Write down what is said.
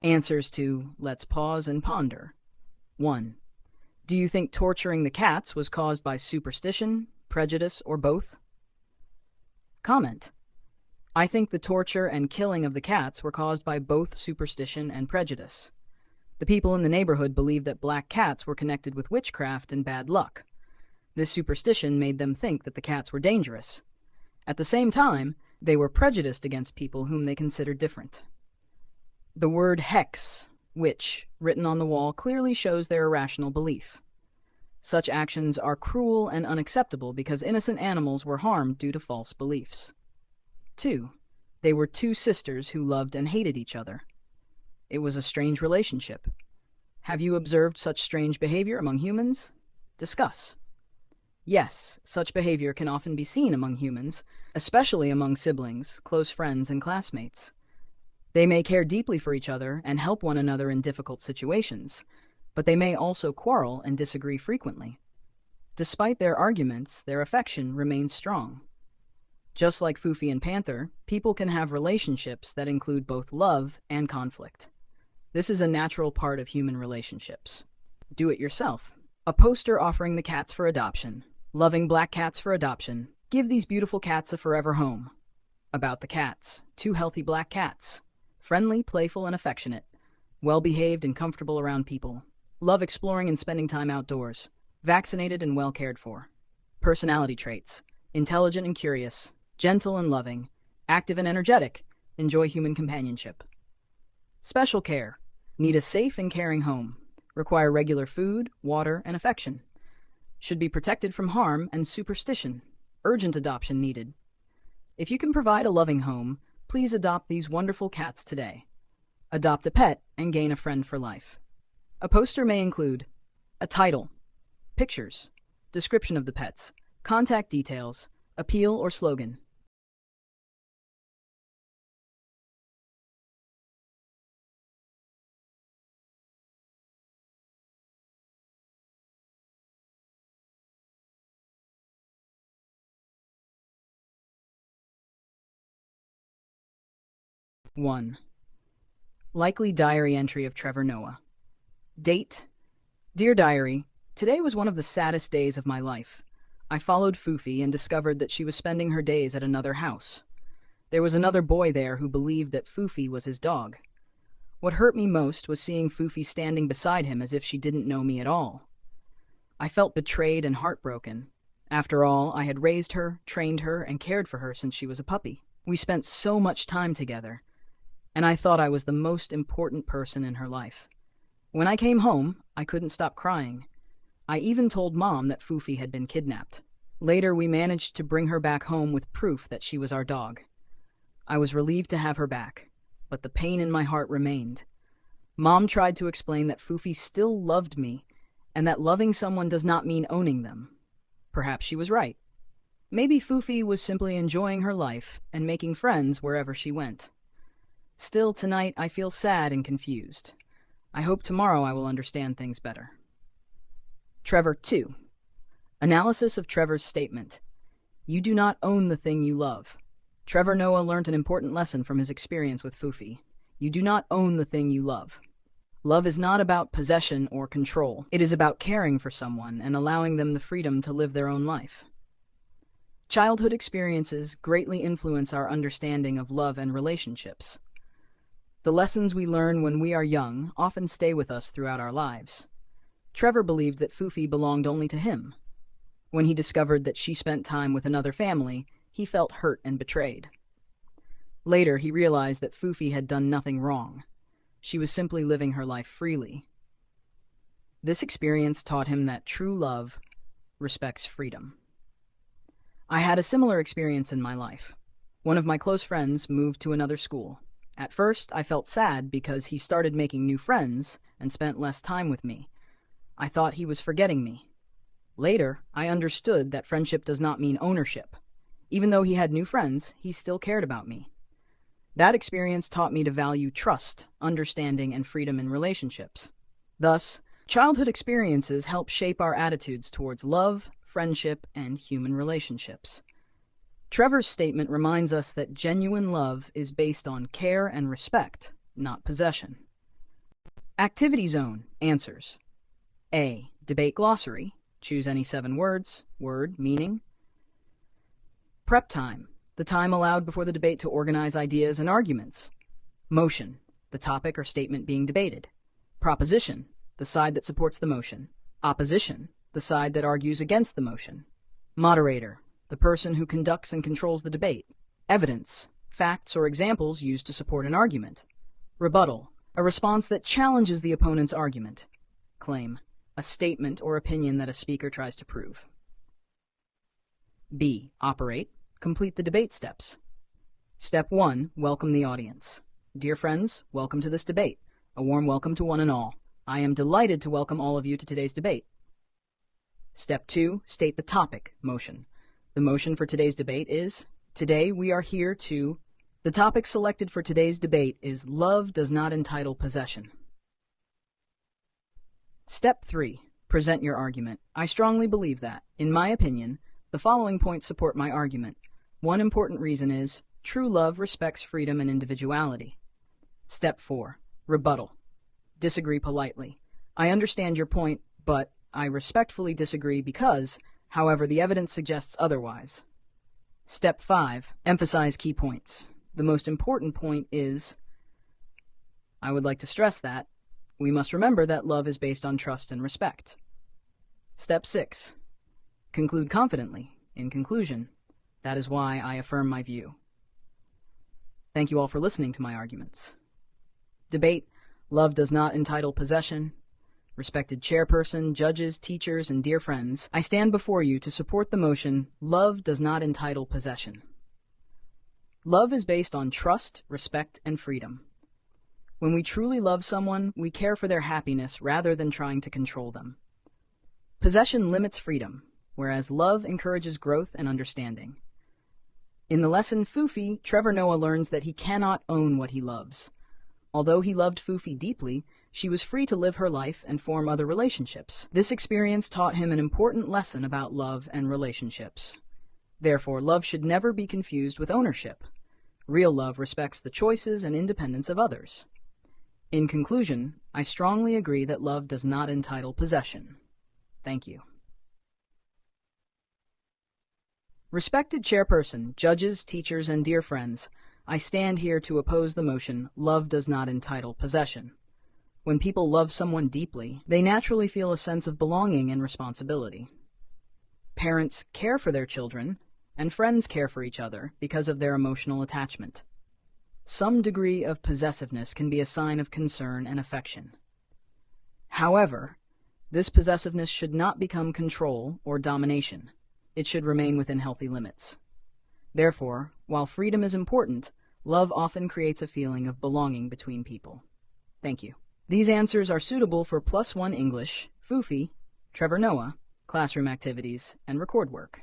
Answers to Let's Pause and Ponder. 1. Do you think torturing the cats was caused by superstition, prejudice, or both? Comment. I think the torture and killing of the cats were caused by both superstition and prejudice. The people in the neighborhood believed that black cats were connected with witchcraft and bad luck. This superstition made them think that the cats were dangerous. At the same time, they were prejudiced against people whom they considered different. The word hex, witch, written on the wall clearly shows their irrational belief. Such actions are cruel and unacceptable because innocent animals were harmed due to false beliefs. 2. They were two sisters who loved and hated each other. It was a strange relationship. Have you observed such strange behavior among humans? Discuss. Yes, such behavior can often be seen among humans, especially among siblings, close friends, and classmates. They may care deeply for each other and help one another in difficult situations, but they may also quarrel and disagree frequently. Despite their arguments, their affection remains strong. Just like Fufi and Panther, people can have relationships that include both love and conflict. This is a natural part of human relationships. Do it yourself. A poster offering the cats for adoption. Loving black cats for adoption. Give these beautiful cats a forever home. About the cats. Two healthy black cats. Friendly, playful, and affectionate. Well-behaved and comfortable around people. Love exploring and spending time outdoors. Vaccinated and well cared for. Personality traits. Intelligent and curious. Gentle and loving. Active and energetic. Enjoy human companionship. Special care. Need a safe and caring home. Require regular food, water, and affection. Should be protected from harm and superstition. Urgent adoption needed. If you can provide a loving home, please adopt these wonderful cats today. Adopt a pet and gain a friend for life. A poster may include a title, pictures, description of the pets, contact details, appeal or slogan. One. Likely diary entry of Trevor Noah. Date. Dear Diary, today was one of the saddest days of my life. I followed Fufi and discovered that she was spending her days at another house. There was another boy there who believed that Fufi was his dog. What hurt me most was seeing Fufi standing beside him as if she didn't know me at all. I felt betrayed and heartbroken. After all, I had raised her, trained her, and cared for her since she was a puppy. We spent so much time together, and I thought I was the most important person in her life. When I came home, I couldn't stop crying. I even told Mom that Fufi had been kidnapped. Later, we managed to bring her back home with proof that she was our dog. I was relieved to have her back, but the pain in my heart remained. Mom tried to explain that Fufi still loved me, and that loving someone does not mean owning them. Perhaps she was right. Maybe Fufi was simply enjoying her life and making friends wherever she went. Still, tonight I feel sad and confused. I hope tomorrow I will understand things better. Trevor 2. Analysis of Trevor's statement. You do not own the thing you love. Trevor Noah learned an important lesson from his experience with Fufi. You do not own the thing you love. Love is not about possession or control. It is about caring for someone and allowing them the freedom to live their own life. Childhood experiences greatly influence our understanding of love and relationships. The lessons we learn when we are young often stay with us throughout our lives. Trevor believed that Fufi belonged only to him. When he discovered that she spent time with another family, he felt hurt and betrayed. Later, he realized that Fufi had done nothing wrong. She was simply living her life freely. This experience taught him that true love respects freedom. I had a similar experience in my life. One of my close friends moved to another school. At first, I felt sad because he started making new friends and spent less time with me. I thought he was forgetting me. Later, I understood that friendship does not mean ownership. Even though he had new friends, he still cared about me. That experience taught me to value trust, understanding, and freedom in relationships. Thus, childhood experiences help shape our attitudes towards love, friendship, and human relationships. Trevor's statement reminds us that genuine love is based on care and respect, not possession. Activity Zone. Answers. A. Debate glossary. Choose any 7 words. Word, meaning. Prep time. The time allowed before the debate to organize ideas and arguments. Motion. The topic or statement being debated. Proposition. The side that supports the motion. Opposition. The side that argues against the motion. Moderator. The person who conducts and controls the debate. Evidence. Facts or examples used to support an argument. Rebuttal. A response that challenges the opponent's argument. Claim. A statement or opinion that a speaker tries to prove. B. Operate. Complete the debate steps. Step 1. Welcome the audience. Dear friends, welcome to this debate. A warm welcome to one and all. I am delighted to welcome all of you to today's debate. Step 2. State the topic. Motion. The motion for today's debate is, today we are here to... The topic selected for today's debate is love does not entitle possession. Step 3. Present your argument. I strongly believe that, in my opinion, the following points support my argument. One important reason is, true love respects freedom and individuality. Step 4. Rebuttal. Disagree politely. I understand your point, but I respectfully disagree because, however, the evidence suggests otherwise. Step 5. Emphasize key points. The most important point is, I would like to stress that, we must remember that love is based on trust and respect. Step 6. Conclude confidently. In conclusion, that is why I affirm my view. Thank you all for listening to my arguments. Debate, love does not entitle possession. Respected chairperson, judges, teachers, and dear friends, I stand before you to support the motion, love does not entitle possession. Love is based on trust, respect, and freedom. When we truly love someone, we care for their happiness rather than trying to control them. Possession limits freedom, whereas love encourages growth and understanding. In the lesson Fufi, Trevor Noah learns that he cannot own what he loves. Although he loved Fufi deeply, she was free to live her life and form other relationships. This experience taught him an important lesson about love and relationships. Therefore, love should never be confused with ownership. Real love respects the choices and independence of others. In conclusion, I strongly agree that love does not entitle possession. Thank you. Respected chairperson, judges, teachers, and dear friends, I stand here to oppose the motion, love does not entitle possession. When people love someone deeply, they naturally feel a sense of belonging and responsibility. Parents care for their children, and friends care for each other because of their emotional attachment. Some degree of possessiveness can be a sign of concern and affection. However, this possessiveness should not become control or domination. It should remain within healthy limits. Therefore, while freedom is important, love often creates a feeling of belonging between people. Thank you. These answers are suitable for +1 English, Fufi, Trevor Noah, classroom activities, and record work.